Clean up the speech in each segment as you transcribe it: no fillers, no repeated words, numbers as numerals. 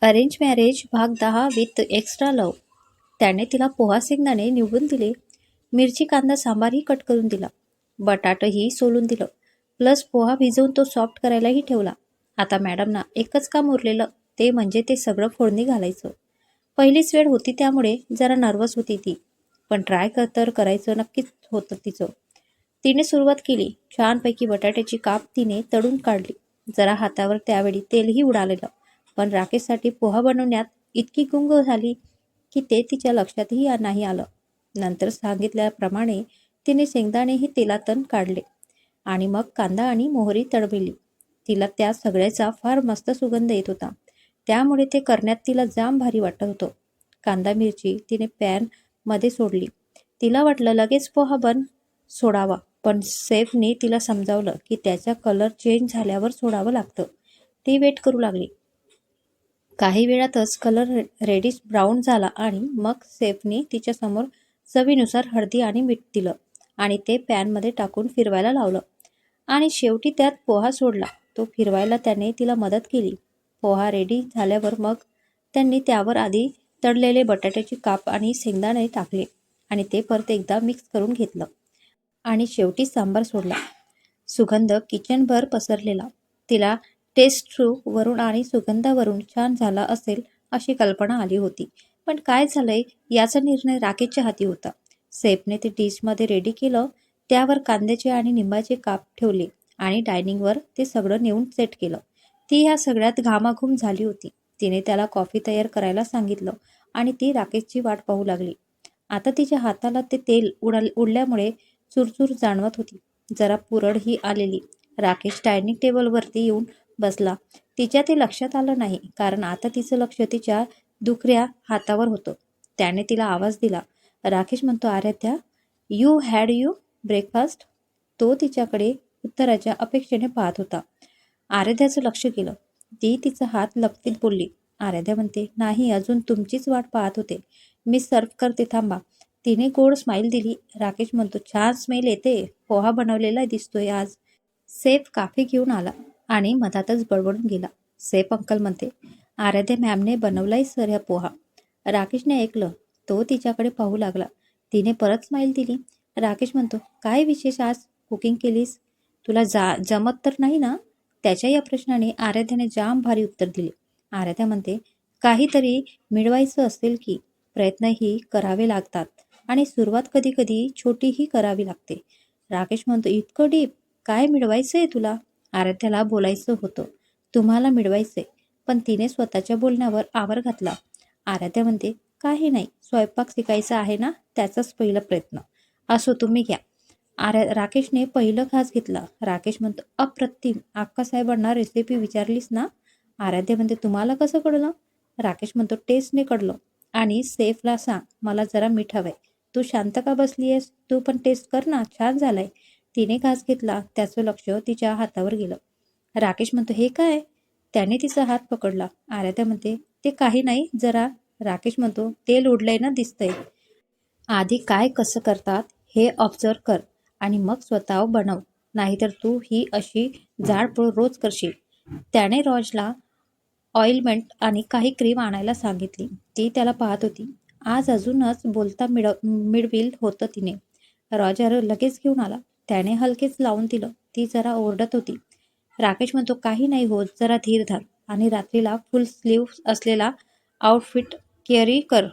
Arrange marriage भाग 10 with extra लव. त्याने तिला पोहा शेंगदाणे निवडून दिले, मिरची कांदा सांबारही कट करून दिला, बटाटही सोलून दिलं, प्लस पोहा भिजवून तो सॉफ्ट करायलाही ठेवला. आता मॅडमना एकच काम उरलेलं, ते म्हणजे ते सगळं फोडणी घालायचं. पहिलीच वेळ होती त्यामुळे जरा नर्वस होती ती, पण ट्राय तर करायचं नक्कीच होतं तिचं. तिने सुरुवात केली. छानपैकी बटाट्याची काप तिने तळून काढली. जरा हातावर त्यावेळी तेलही उडालेलं, पण राकेशसाठी पोहा बनवण्यात इतकी गुंग झाली की ते तिच्या लक्षातही नाही आलं. नंतर सांगितल्याप्रमाणे तिने शेंगदाणेही तेलातून काढले आणि मग कांदा आणि मोहरी तळविली. तिला त्या सगळ्याचा फार मस्त सुगंध येत होता, त्यामुळे ते करण्यात तिला जाम भारी वाटत होतं. कांदा मिरची तिने पॅनमध्ये सोडली. तिला वाटलं लगेच पोहा सोडावा, पण सेफने तिला समजावलं की त्याचा कलर चेंज झाल्यावर सोडावं लागतं. ती वेट करू लागली. काही वेळातच कलर रेडिश ब्राऊन झाला आणि मग सेफने तिच्यासमोर चवीनुसार हळदी आणि मीठ दिलं आणि ते पॅनमध्ये टाकून फिरवायला लावलं आणि शेवटी त्यात पोहा सोडला. तो फिरवायला त्याने तिला मदत केली. पोहा रेडी झाल्यावर मग त्यांनी त्यावर आधी तळलेले बटाट्याची काप आणि शेंगदाणे टाकले आणि ते परत एकदा मिक्स करून घेतलं आणि शेवटी सांबार सोडला. सुगंध किचनभर पसरलेला. तिला टेस्ट वरून आणि सुगंधावरून छान झाला असेल अशी कल्पना आली होती. पण काय झालंय याचा निर्णय राकेशच्या हाती होता. सेफने ते डिशमध्ये रेडी केलं, त्यावर कांद्याचे आणि निंबाचे काप ठेवले आणि डायनिंगवर ते सगळं नेऊन सेट केलं. ती ह्या सगळ्यात घामाघूम झाली होती. तिने त्याला कॉफी तयार करायला सांगितलं आणि ती राकेशची वाट पाहू लागली. आता तिच्या हाताला ते तेल उडल्यामुळे चुरचूर जाणवत होती. जरा पुरळही आलेली. राकेश डायनिंग टेबलवरती येऊन बसला. तिच्या ते लक्षात आलं नाही, कारण आता तिचं लक्ष तिच्या दुखऱ्या हातावर होतं. त्याने तिला आवाज दिला. राकेश म्हणतो, आराध्या, यू हॅड ब्रेकफास्ट? तो तिच्याकडे उत्तराच्या अपेक्षेने पाहत होता. आराध्याचं लक्ष गेलं. ती तिचा हात लपवीत बोलली. आराध्या म्हणते, नाही, अजून तुमचीच वाट पाहत होते. मी सर्व करते, थांबा. तिने गोड स्माईल दिली. राकेश म्हणतो, छान स्मेल येते. पोहा बनवलेला दिसतोय आज. सेफ काफी घेऊन आला आणि मधातच बडबडून गेला. सेफ अंकल म्हणते, आराध्या मॅमने बनवलाय सर ह्या पोहा. राकेशने ऐकलं. तो तिच्याकडे पाहू लागला. तिने परत स्माईल दिली. राकेश म्हणतो, काय विशेष आज कुकिंग केलीस? तुला जमत तर नाही ना? त्याच्या या प्रश्नाने आराध्याने जाम भारी उत्तर दिले. आराध्या म्हणते, काहीतरी मिळवायचं असेल की प्रयत्नही करावे लागतात आणि सुरुवात कधी कधी छोटीही करावी लागते. राकेश म्हणतो, इतकं डीप? काय मिळवायचंय तुला? आराध्याला बोलायचं होतं, तुम्हाला मिळवायचंय, पण तिने स्वतःच्या बोलण्यावर आवर घातला. आराध्या म्हणते, काही नाही, स्वयंपाक शिकायचा आहे ना, त्याचाच पहिला प्रयत्न. असो, तुम्ही घ्या. राकेशने पहिलं घास घेतला. राकेश म्हणतो, अप्रतिम. अक्कासाहेबांना रेसिपी विचारलीस ना? आराध्या म्हणते, तुम्हाला कसं कळलं? राकेश म्हणतो, टेस्टने कळलं. आणि सेफला सांग, मला जरा मीठ हवंय. तू शांत का बसली आहेस? तू पण टेस्ट कर ना, छान झालाय. तिने घास घेतला. त्याचं लक्ष तिच्या हातावर गेलं. राकेश म्हणतो, हे काय? त्याने तिचा हात पकडला. आराध्या म्हणते, ते काही नाही, जरा. राकेश म्हणतो, तेल उडलंय ना, दिसतंय. आधी काय कसं करतात हे ऑब्झर्व कर आणि मग स्वतः बनव, नाहीतर तू ही अशी जाळपोळ रोज करशील. त्याने रॉजला ऑइलमेंट आणि काही क्रीम आणायला सांगितली. ती त्याला पाहत होती. आज अजूनच बोलता मिळविल होतं तिने. रॉजर लगेच घेऊन आला. त्याने हलकेच लावून दिलं. ती जरा ओरडत होती. राकेश म्हणतो, काही नाही होत, जरा धीर धर आणि रात्रीला फुल स्लीव्ह असलेला आउटफिट कॅरी कर.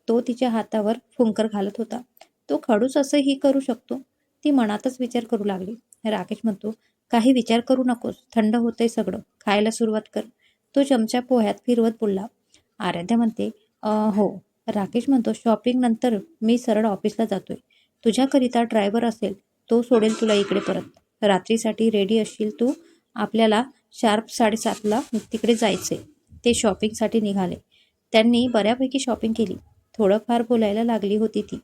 तो तिच्या हातावर फुंकर घालत होता. तो खडूस असंही करू शकतो. ती मनातच विचार करू लागली. राकेश म्हणतो, काही विचार करू नकोस, थंड होतंय सगळं, खायला सुरुवात कर. तो चमचा पोह्यात फिरवत बोलला. आराध्या म्हणते, हो. राकेश म्हणतो, शॉपिंग नंतर मी सरळ ऑफिसला जातोय. तुझ्याकरिता ड्रायव्हर असेल, तो सोडेल तुला इकडे परत. रात्रीसाठी रेडी असशील तू? आपल्याला शार्प 7:30ला तिकडे जायचंय. ते शॉपिंगसाठी निघाले. त्यांनी बऱ्यापैकी शॉपिंग केली. थोडंफार बोलायला लागली होती ती.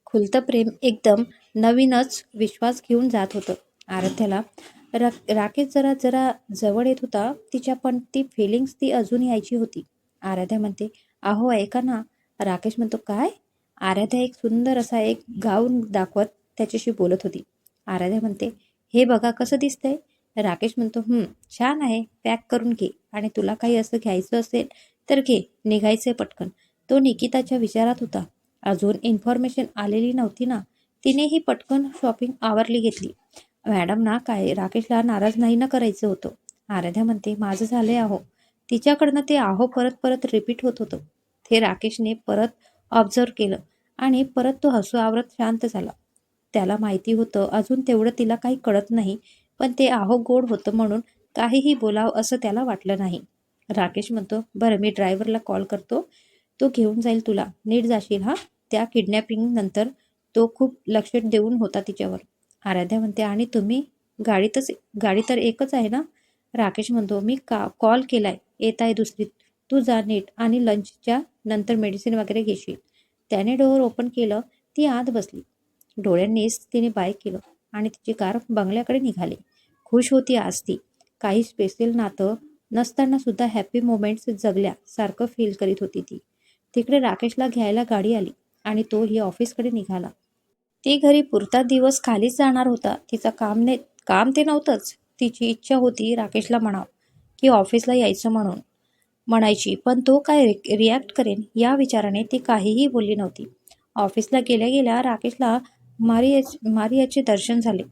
खुलतं प्रेम एकदम नवीनच विश्वास घेऊन जात होतं. आराध्याला राकेश जरा जरा जवळ येत होता तिच्या, पण ती फिलिंग्स ती अजून यायची होती. आराध्या म्हणते, अहो ऐका ना. राकेश म्हणतो, काय? आराध्या एक सुंदर असा एक गाऊन दाखवत त्याच्याशी बोलत होती. आराध्या म्हणते, हे बघा कसं दिसतंय. राकेश म्हणतो, छान आहे, पॅक करून घे आणि तुला काही असं घ्यायचं असेल तर घे, निघायचंय पटकन. तो निकिताच्या विचारात होता. अजून इन्फॉर्मेशन आलेली नव्हती ना. तिनेही पटकन शॉपिंग आवरली घेतली. मॅडम ना काय राकेशला नाराज नाही ना करायचं होतं. आराध्या म्हणते, माझं झालंय आहो. तिच्याकडनं ते आहो परत परत रिपीट होत होतं. ते राकेशने परत ऑब्झर्व केलं आणि परत तो हसू आवरत शांत झाला. त्याला माहिती होतं अजून तेवढं तिला काही कळत नाही, पण ते आहो गोड होतं म्हणून काहीही बोलावं असं त्याला वाटलं नाही. राकेश म्हणतो, बरं मी ड्रायव्हरला कॉल करतो, तो घेऊन जाईल तुला. नीट जाशील हा. त्या किडनॅपिंग नंतर तो खूप लक्ष देऊन होता तिच्यावर. आराध्या म्हणते, आणि तुम्ही गाडी तर एकच आहे ना. राकेश म्हणतो, मी कॉल केलाय, येत आहे दुसरी. तू जा नीट आणि लंचच्या नंतर मेडिसिन वगैरे घेशील. त्याने डोअर ओपन केलं. ती आत बसली. डोळ्यांनीच तिने बाय केलं आणि तिची कार बंगल्याकडे निघाली. खुश होती आज ती. काही स्पेशल नातं नसताना सुद्धा हॅपी मोमेंट्स जगल्या सारखं फील करीत होती ती. तिकडे राकेशला घ्यायला गाडी आली आणि तोही ऑफिसकडे निघाला. ती घरी पुरता दिवस खालीच जाणार होता. तिचं काम ते नव्हतंच. तिची इच्छा होती राकेशला म्हणावं की ऑफिसला यायचं म्हणायची, पण तो काय रिॲक्ट करेन या विचाराने ती काहीही बोलली नव्हती. ऑफिसला गेल्या गेल्या राकेशला मारियाचे दर्शन झाले.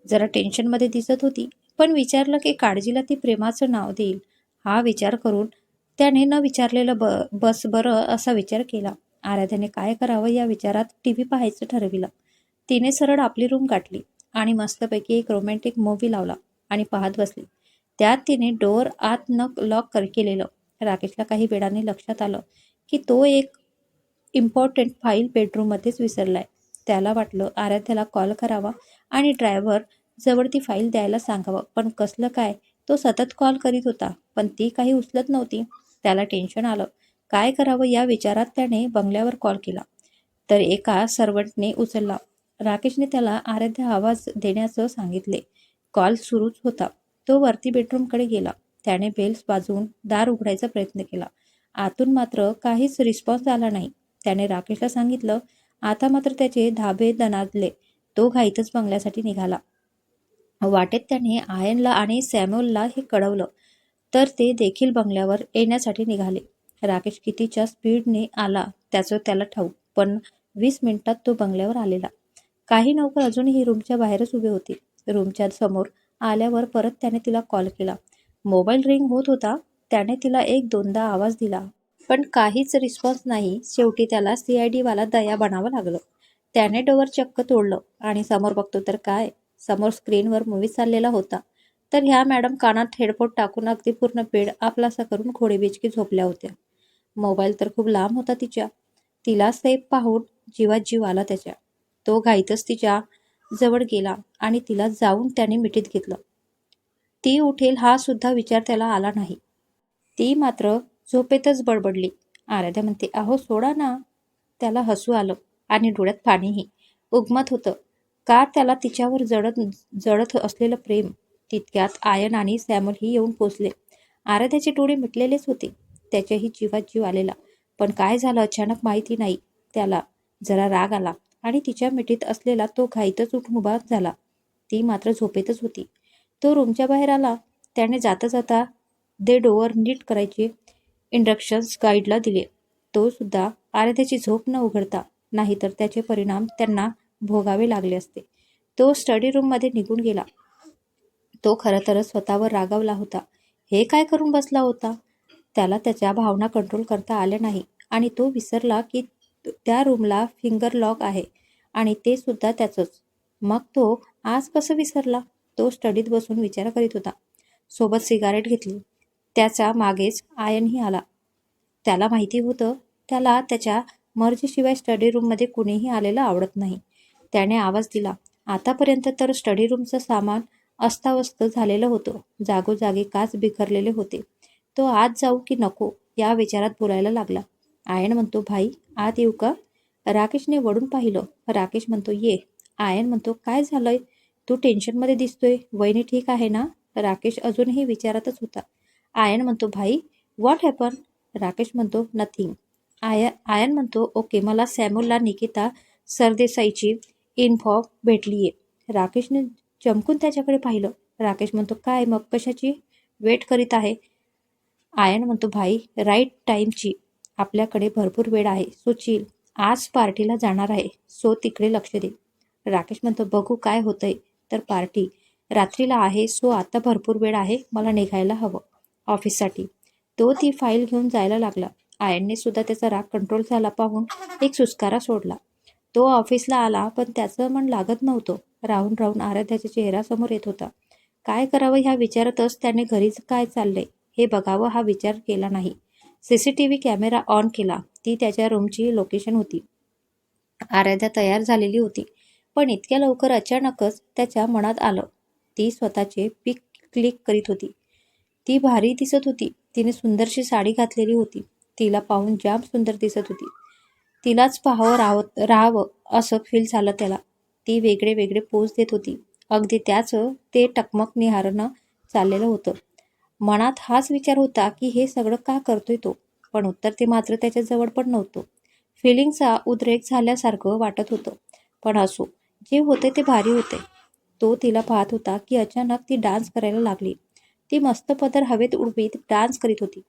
जरा टेन्शनमध्ये दिसत होती, पण विचारलं की काळजीला ती प्रेमाचं नाव देईल हा विचार करून त्याने न विचारलेलं बस बरं असा विचार केला. आराध्याने काय करावं या विचारात टीव्ही पाहायचं ठरविलं. तिने सरळ आपली रूम गाठली आणि मस्तपैकी एक रोमॅन्टिक मूव्ही लावला आणि पाहत बसली. त्यात तिने डोअर आत न लॉक केलेलं. राकेशला काही वेळाने लक्षात आलं की तो एक इम्पॉर्टंट फाईल बेडरूममध्येच विसरलाय. त्याला वाटलं आराध्याला कॉल करावा आणि ड्रायव्हर जवळ ती फाईल द्यायला सांगावं, पण कसलं काय. तो सतत कॉल करीत होता, पण ती काही उचलत नव्हती. त्याला टेन्शन आलं. काय करावं या विचारात त्याने बंगल्यावर कॉल केला, तर एका सर्वंटने उचलला. राकेशने त्याला आराध्या आवाज देण्याचं सांगितले. कॉल सुरूच होता. तो वरती बेडरूमकडे गेला. त्याने बेल्स वाजवून दार उघडायचा प्रयत्न केला. आतून मात्र काहीच रिस्पॉन्स आला नाही. त्याने राकेशला सांगितलं. आता मात्र त्याचे धाबे दणाणले. तो घाईतच बंगल्यासाठी निघाला. वाटेत त्याने आयनला आणि सॅम्युअलला हे कळवलं, तर ते देखील बंगल्यावर येण्यासाठी निघाले. राकेश कितीच्या स्पीडने आला त्याचं त्याला ठाऊक, पण 20 मिनिटात तो बंगल्यावर आलेला. काही नौकर अजूनही रूमच्या बाहेरच उभे होते. रूमच्या समोर आल्यावर परत त्याने तिला कॉल केला. मोबाईल रिंग होत होता. त्याने तिला 1-2दा आवाज दिला, पण काहीच रिस्पॉन्स नाही. शेवटी त्याला CID वाला दया बनावं लागलं. त्याने डोअर चक्क तोडलं आणि समोर बघतो तर काय, समोर स्क्रीनवर मूव्ही चाललेला होता. तर ह्या मॅडम कानात हेडफोन टाकून अगदी पूर्ण बेड आपलासा करून घोडेबिचकी झोपल्या होत्या. मोबाईल तर खूप लांब होता तिच्या. तिला सेफ पाहून जीवात जीव आला त्याच्या. तो घाईतच तिच्या जवळ गेला आणि तिला जाऊन त्याने मिठीत घेतलं. ती उठेल हा सुद्धा विचार त्याला आला नाही. ती मात्र झोपेतच बडबडली. आराध्या म्हणते, अहो सोडा ना. त्याला हसू आलं आणि डोळ्यात पाणीही उगमत होतं. का त्याला तिच्यावर जडत असलेलं प्रेम. तितक्यात आयन आणि सॅम्युअलही येऊन पोचले. आराध्याचे डोळे मिटलेलेच होते. त्याच्याही जीवात जीव आलेला. पण काय झालं अचानक माहिती नाही. त्याला जरा राग आला आणि तिच्या मिठीत असलेला तो घाईतच उठून उभा झाला. ती मात्र झोपेतच होती. तो रूमच्या बाहेर आला. त्याने जाता जाता दे डोअर नीट करायचे इंस्ट्रक्शन्स गाईडला दिले. तो सुद्धा आराध्याची झोप न उघडता, नाहीतर त्याचे परिणाम त्यांना भोगावे लागले असते. तो स्टडी रूममध्ये निघून गेला. तो खरं तर स्वतःवर रागावला होता. हे काय करून बसला होता. त्याला त्याच्या भावना कंट्रोल करता आल्या नाही आणि तो विसरला की त्या रूमला फिंगर लॉक आहे आणि ते सुद्धा त्याचंच. मग तो आज कसं विसरला. तो स्टडीत बसून विचार करीत होता. सोबत सिगारेट घेतली. त्याच्या मागेच आयनही आला. त्याला माहिती होतं त्याला त्याच्या मर्जीशिवाय स्टडी रूममध्ये कुणीही आलेलं आवडत नाही. त्याने आवाज दिला. आतापर्यंत तर स्टडी रूमचं सामान अस्ताव्यस्त झालेलं होतं. जागोजागी काच बिखरलेले होते. तो आत जाऊ की नको या विचारात बोलायला लागला. आयन म्हणतो, भाई आत येऊ का. राकेशने वळून पाहिलं. राकेश म्हणतो, ये. आयन म्हणतो, काय झालंय. तू टेन्शनमध्ये दिसतोय. वहिनी ठीक आहे ना. राकेश अजूनही विचारातच होता. आयन म्हणतो, भाई व्हॉट हॅपन. राकेश म्हणतो, नथिंग. आयन म्हणतो, ओके, मला सॅम्युअलला निकिता सरदेसाईची इन्फॉ भेटलीये. राकेशने चमकून त्याच्याकडे पाहिलं. राकेश म्हणतो, काय मग कशाची वेट करीत आहे. आयन म्हणतो, भाई राईट टाईमची, आपल्याकडे भरपूर वेळ आहे, सो चिल. आज पार्टीला जाणार आहे, सो तिकडे लक्ष दे. राकेश म्हणतो, बघू काय होतंय. तर पार्टी रात्रीला आहे, सो आता भरपूर वेळ आहे, मला निघायला हवं ऑफिससाठी. तो ती फाईल घेऊन जायला लागला. आयनने सुद्धा त्याचा राग कंट्रोल झाला पाहून एक सुस्कारा सोडला. तो ऑफिसला आला, पण त्याचं मन लागत नव्हतं. राहून राहून आराध्याचा चेहरा समोर येत होता. काय करावं ह्या विचारातच त्याने घरीच काय चाललंय हे बघावं हा विचार केला नाही. CCTV कॅमेरा ऑन केला. ती त्याच्या रूमची लोकेशन होती. आराध्या तयार झालेली होती, पण इतक्या लवकर अचानकच त्याच्या मनात आलं. ती स्वतःचे पिक क्लिक करीत होती. ती भारी दिसत होती. तिने सुंदरशी साडी घातलेली होती. तिला पाहून जाम सुंदर दिसत होती. तिलाच पाहावं राहावं असं फील झालं त्याला. ती वेगळे वेगळे पोज देत होती. अगदी त्याचं ते टकमक निहारणं चाललेलं होतं. मनात हाच विचार होता की हे सगळं का करतोय तो, पण उत्तर ते मात्र त्याच्या जवळ पण नव्हतं. फिलिंगचा उद्रेक झाल्यासारखं वाटत होतं. पण असो, जे होते ते भारी होते. तो तिला पाहत होता की अचानक ती डान्स करायला लागली. ती मस्त पदर हवेत उडवीत डान्स करीत होती.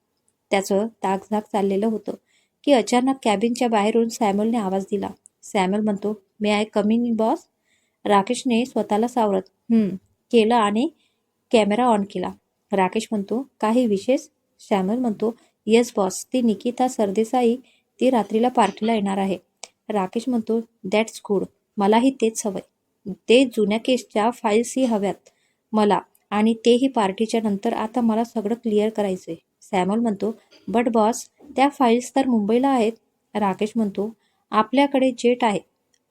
त्याचं ताकझाक चाललेलं होतं की अचानक कॅबिनच्या बाहेरून सॅम्युअलने आवाज दिला. सॅम्युअल म्हणतो, मे आय कम इन बॉस. राकेशने स्वतःला सावरत केलं आणि कॅमेरा ऑन केला. राकेश म्हणतो, काही विशेष. सॅम्युअल म्हणतो, येस बॉस, ती निकिता सरदेसाई, ती रात्रीला पार्टीला येणार आहे. राकेश म्हणतो, दॅट्स गुड, मलाही तेच हवंय. ते जुन्या केसच्या फाईल्सही हव्यात मला, आणि तेही पार्टीच्या नंतर. आता मला सगळं क्लिअर करायचंय. सॅम्युअल म्हणतो, बट बॉस, त्या फाईल्स तर मुंबईला आहेत. राकेश म्हणतो, आपल्याकडे जेट आहे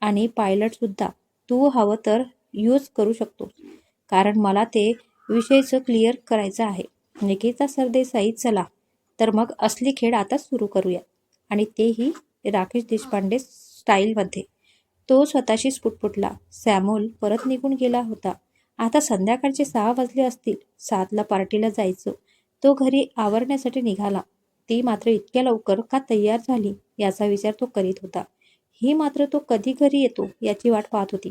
आणि पायलटसुद्धा. तू हवं तर यूज करू शकतो, कारण मला ते विषयचं क्लिअर करायचं आहे. निकिता सरदेसाई, चला तर मग असली खेळ आता सुरू करूया, आणि तेही राकेश देशपांडे स्टाईलमध्ये. तो स्वतःशीच पुटपुटला. सॅम्युअल परत निघून गेला होता. आता संध्याकाळचे 6 वाजले असतील. 7ला पार्टीला जायचं. तो घरी आवरण्यासाठी निघाला. ती मात्र इतक्या लवकर का तयार झाली याचा विचार तो करीत होता. ही मात्र तो कधी घरी येतो याची वाट पाहत होती.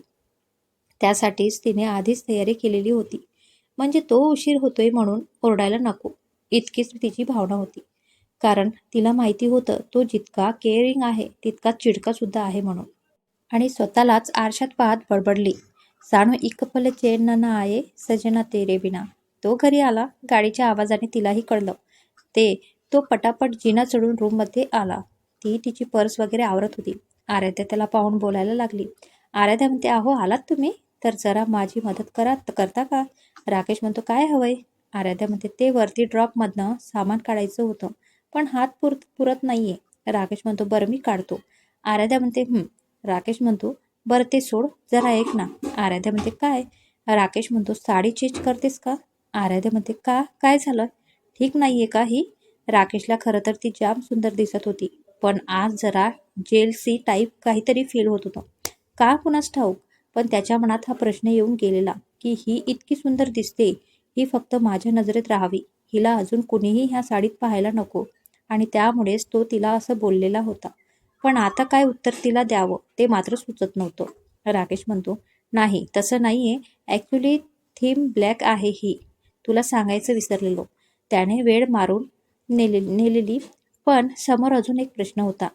त्यासाठीच तिने आधीच तयारी केलेली होती. म्हणजे तो उशीर होतोय म्हणून ओरडायला नको, इतकीच तिची भावना होती. कारण तिला माहिती होतं तो जितका केअरिंग आहे तितकाच चिडकासुद्धा आहे म्हणून. आणि स्वतःलाच आरशात पाहत बडबडली, सानू एक पल चैन न आये सजना तेरे बिना. तो घरी आला. गाडीच्या आवाजाने तिलाही कळलं. तो पटापट जिना चढून रूममध्ये आला. ती तिची पर्स वगैरे आवरत होती. आराध्या त्याला पाहून बोलायला लागली. आराध्या म्हणते, अहो आलात तुम्ही, तर जरा माझी मदत करता का. राकेश म्हणतो, काय हवंय. आराध्या म्हणते, ते वरती ड्रॉपमधनं सामान काढायचं होतं, पण हात पुरत नाहीये. राकेश म्हणतो, बरं मी काढतो. आराध्या म्हणते, राकेश म्हणतो, बरं ते सोड, जरा ऐक ना. आराध्या म्हणते, काय. राकेश म्हणतो, साडी चेंज करतेस का. आराध्या म्हणते, का, काय झालं, ठीक नाहीये का ही. राकेशला खरं तर ती जाम सुंदर दिसत होती, पण आज जरा जेलसी टाईप काहीतरी फील होत होतं. का कुणास ठाऊक, पण त्याच्या मनात हा प्रश्न येऊन गेलेला की ही इतकी सुंदर दिसते, ही फक्त माझ्या नजरेत राहावी, हिला अजून कुणीही ह्या साडीत पाहायला नको. आणि त्यामुळेच तो तिला असं बोललेला होता. पण आता काय उत्तर तिला द्यावं ते मात्र सुचत नव्हतं. राकेश म्हणतो, नाही तसं नाहीये, ॲक्च्युली थीम ब्लॅक आहे ही, तुला सांगायचं विसरलेलो. त्याने वेळ मारून नेलेली. पण समोर अजून एक प्रश्न होता.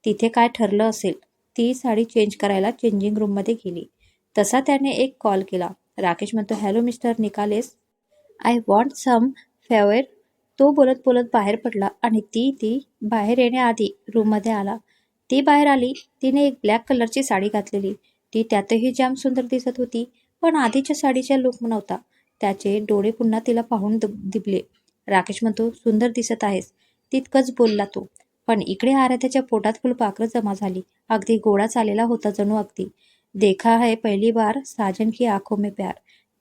तिथे काय ठरलं असेल. ती साडी चेंज करायला चेंजिंग रूममध्ये गेली. तसा त्याने एक कॉल केला. राकेश म्हणतो, हॅलो मिस्टर निकालेस, आय वॉन्ट सम फेवर. तो बोलत बोलत बाहेर पडला आणि ती बाहेर येण्याआधी रूममध्ये आला. ती बाहेर आली. तिने एक ब्लॅक कलरची साडी घातलेली. ती त्यातही जाम सुंदर दिसत होती, पण आधीच्या साडीच्या लुक नव्हता. त्याचे डोळे पुन्हा तिला पाहून दिपले. राकेश म्हणतो, सुंदर दिसत आहेस, तितकंच बोलला तो. पण इकडे आराध्याच्या पोटात फुलपाखरं जमा झाली. अगदी गोळाच आलेला होता जणू. अगदी देखा है पहली बार साजन की आंखों में प्यार.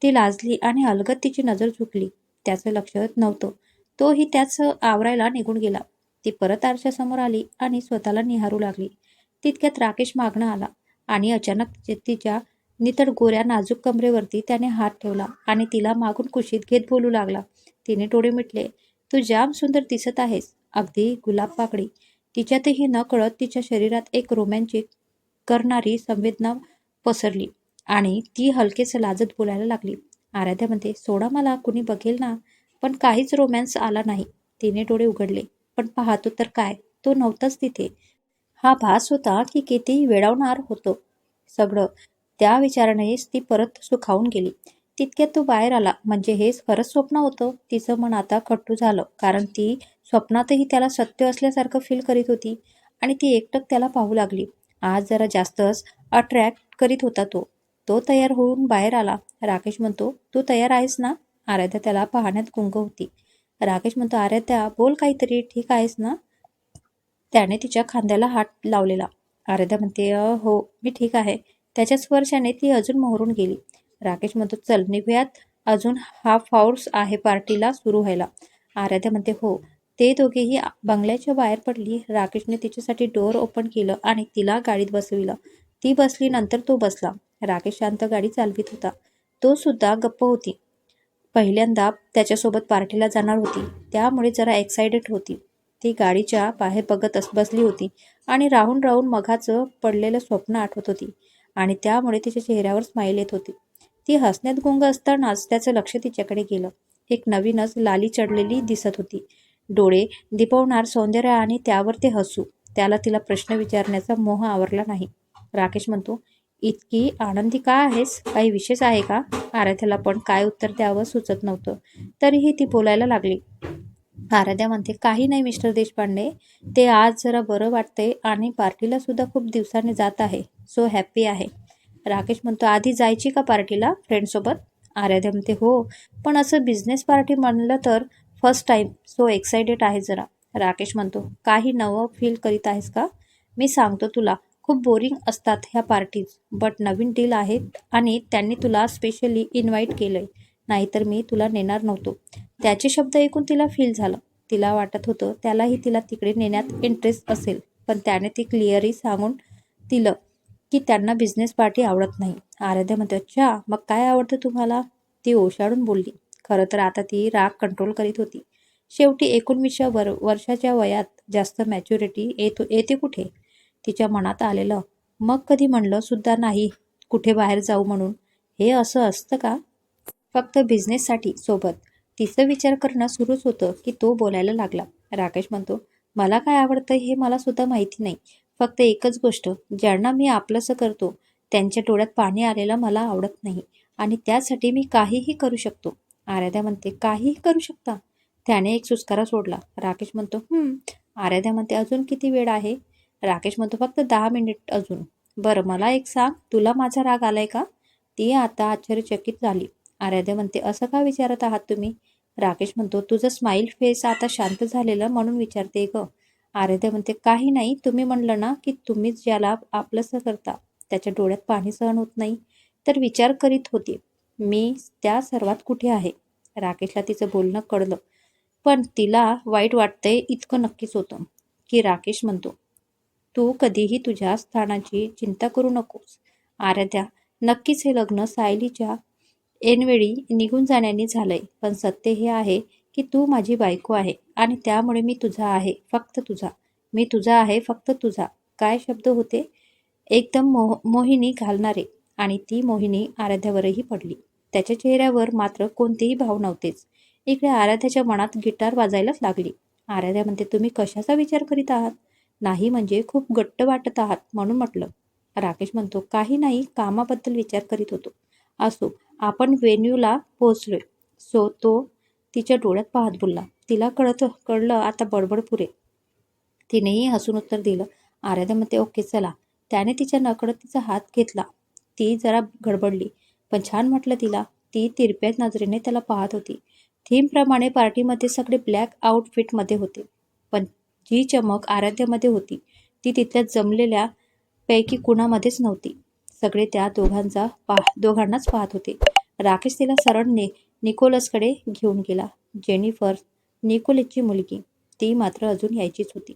ती लाजली आणि अलगद तिची नजर झुकली. त्याचं लक्ष नव्हतं. तोही त्याच आवरायला निघून गेला. ती परत आरशासमोर आली आणि स्वतःला निहारू लागली. तितक्यात राकेश मागणं आला आणि अचानक तिच्या नितळ गोऱ्या नाजूक कमरेवरती त्याने हात ठेवला आणि तिला मागून कुशीत घेत बोलू लागला. तिने डोळे मिटले. तू जाम सुंदर दिसत आहेस, अगदी गुलाब पाकळी. तिच्यातही न कळत तिच्या शरीरात एक रोमॅन्टिक करणारी संवेदना पसरली आणि ती हलकेच लाजत बोलायला लागली. आराध्या म्हणते, सोडा मला, कुणी बघेल ना. पण काहीच रोमॅन्स आला नाही. तिने डोळे उघडले, पण पाहतो तर काय, तो नव्हताच तिथे. हा भास होता की कितीही वेडावणार होतं सगळं. त्या विचारानेच ती परत सुखावून गेली. तितक्यात तो बाहेर आला. म्हणजे हेच खरंच स्वप्न होतं. तिचं मन आता खट्टू झालं, कारण ती स्वप्नातही त्याला सत्य असल्यासारखं फील करीत होती आणि ती एकटक त्याला पाहू लागली. आज जरा जास्तच अट्रॅक्ट करीत होता तो. तो तयार होऊन बाहेर आला. राकेश म्हणतो, तू तयार आहेस ना? आराध्या त्याला पाहण्यात गुंग होती. राकेश म्हणतो, आराध्या बोल काहीतरी, ठीक आहेस ना? त्याने तिच्या खांद्याला हात लावलेला. आराध्या म्हणते, हो मी ठीक आहे. त्याच्या स्पर्शाने ती अजून मोहरून गेली. राकेश म्हणतो, चल निघूयात, अजून हाफ हाऊस आहे पार्टीला सुरू व्हायला. आराध्या म्हणते, हो. ते दोघेही बंगल्याच्या बाहेर पडली. राकेशने तिच्यासाठी डोअर ओपन केलं आणि तिला गाडीत बसविलं. ती बसली, नंतर तो बसला. राकेश शांत गाडी चालवित होता. तो सुद्धा गप्प होती. पहिल्यांदा त्याच्यासोबत पार्टीला जाणार होती, त्यामुळे जरा एक्सायटेड होती. ती गाडीच्या बाहेर बघत बसली होती आणि राहून राहून मघाचं पडलेलं स्वप्न आठवत होती आणि त्यामुळे तिच्या चेहऱ्यावर स्माईल येत होती. ती हसण्यात गुंग असतानाच त्याचं लक्ष तिच्याकडे गेलं. एक नवीनच लाली चढलेली दिसत होती. डोळे दिपवणार सौंदर्य आणि त्यावर ते हसू. त्याला तिला प्रश्न विचारण्याचा मोह आवरला नाही. राकेश म्हणतो, इतकी आनंदी का आहेस? काही विशेष आहे का? आराध्याला पण काय उत्तर द्यावं सुचत नव्हतं. तरीही ती बोलायला लागली. आराध्या म्हणते, काही नाही मिस्टर देशपांडे, ते आज जरा बरं वाटतंय आणि पार्टीला सुद्धा खूप दिवसांनी जात आहे. सो हॅप्पी आहे. राकेश म्हणतो, आधी जायची का पार्टीला फ्रेंडसोबत? आराध्या म्हणते, हो, पण असं बिझनेस पार्टी म्हणलं तर फर्स्ट टाईम, सो एक्सायटेड आहे जरा. राकेश म्हणतो, काही नवं फील करीत आहेस का? मी सांगतो तुला, खूप बोरिंग असतात ह्या पार्टीज, बट नवीन डील आहेत आणि त्यांनी तुला स्पेशली इन्व्हाइट केलंय, नाहीतर मी तुला नेणार नव्हतो. त्याचे शब्द ऐकून तिला फील झालं. तिला वाटत होतं त्यालाही तिला तिकडे नेण्यात इंटरेस्ट असेल, पण त्याने ती क्लिअरली सांगून दिलं की त्यांना बिझनेस पार्टी आवडत नाही. आराध्या म्हणते, अच्छा मग काय आवडतं तुम्हाला? ती ओशाळून बोलली. खरं तर आता ती राग कंट्रोल करीत होती. शेवटी 19व्या वर्षाच्या वयात जास्त मॅच्युरिटी येते कुठे? तिच्या मनात आलेलं, मग कधी म्हणलं सुद्धा नाही कुठे बाहेर जाऊ म्हणून. हे असं असतं का? फक्त बिझनेससाठी सोबत. तिचं विचार करणं सुरूच होतं की तो बोलायला लागला. राकेश म्हणतो, मला काय आवडतं हे मला सुद्धा माहिती नाही. फक्त एकच गोष्ट, ज्यांना मी आपलंसं करतो त्यांच्या डोळ्यात पाणी आलेलं मला आवडत नाही आणि त्यासाठी मी काहीही करू शकतो. आराध्या म्हणते, काहीही करू शकता? त्याने एक सुस्कारा सोडला. राकेश म्हणतो, आराध्या म्हणते, अजून किती वेळ आहे? राकेश म्हणतो, फक्त 10 मिनिट अजून. बरं मला एक सांग, तुला माझा राग आलाय का? ती आता आश्चर्यचकित झाली. आराध्या म्हणते, असं का विचारत आहात तुम्ही? राकेश म्हणतो, तुझं स्माईल फेस आता शांत झालेलं म्हणून विचारते ग. आराध्या म्हणते, काही नाही, तुम्ही म्हणलं ना की तुम्हीच ज्याला आपलंसं करता त्याच्या डोळ्यात पाणी सहन होत नाही, तर विचार करीत होते मी त्या सर्वात कुठे आहे. राकेशला तिचं बोलणं कळलं, पण तिला वाईट वाटतंय इतकं नक्कीच होतं की राकेश म्हणतो, तू कधीही तुझ्या स्थानाची चिंता करू नकोस. आराध्या, नक्कीच हे लग्न सायलीच्या ऐनवेळी निघून जाण्याने झालंय, पण सत्य हे आहे की तू माझी बायको आहे आणि त्यामुळे मी तुझा आहे, फक्त तुझा. मी तुझा आहे, फक्त तुझा. काय शब्द होते? एकदम मोहिनी घालणारे. आणि ती मोहिनी आराध्यावरही पडली. त्याच्या चेहऱ्यावर मात्र कोणतेही भाव नव्हतेच. इकडे आराध्याच्या मनात गिटार वाजायलाच लागली. आराध्या म्हणते, तुम्ही कशाचा विचार करीत आहात? नाही म्हणजे खूप गट्ट वाटत आहात म्हणून म्हटलं. राकेश म्हणतो, काही नाही, कामाबद्दल विचार करीत होतो. असो, आपण व्हेन्यूला पोहोचलोय. सो तो तिच्या डोळ्यात पाहत बोलला. तिला कळलं आता बडबड पुरे. तिनेही हसून उत्तर दिलं. आराध्या म्हणते, ओके चला. त्याने तिच्या नकळत तिचा हात घेतला. ती जरा गडबडली, पण छान म्हटलं तिला. ती तिरप्या नजरेने त्याला पाहत होती. थीमप्रमाणे पार्टीमध्ये सगळे ब्लॅक आउटफिटमध्ये होते, पण जी चमक आराध्यामध्ये होती ती तिथल्या जमलेल्या पैकी कुणामध्येच नव्हती. सगळे त्या दोघांनाच पाहत होते. राकेश तिला सरळ निकोलसकडे घेऊन गेला. जेनिफर, निकोलसची मुलगी, ती मात्र अजून यायचीच होती.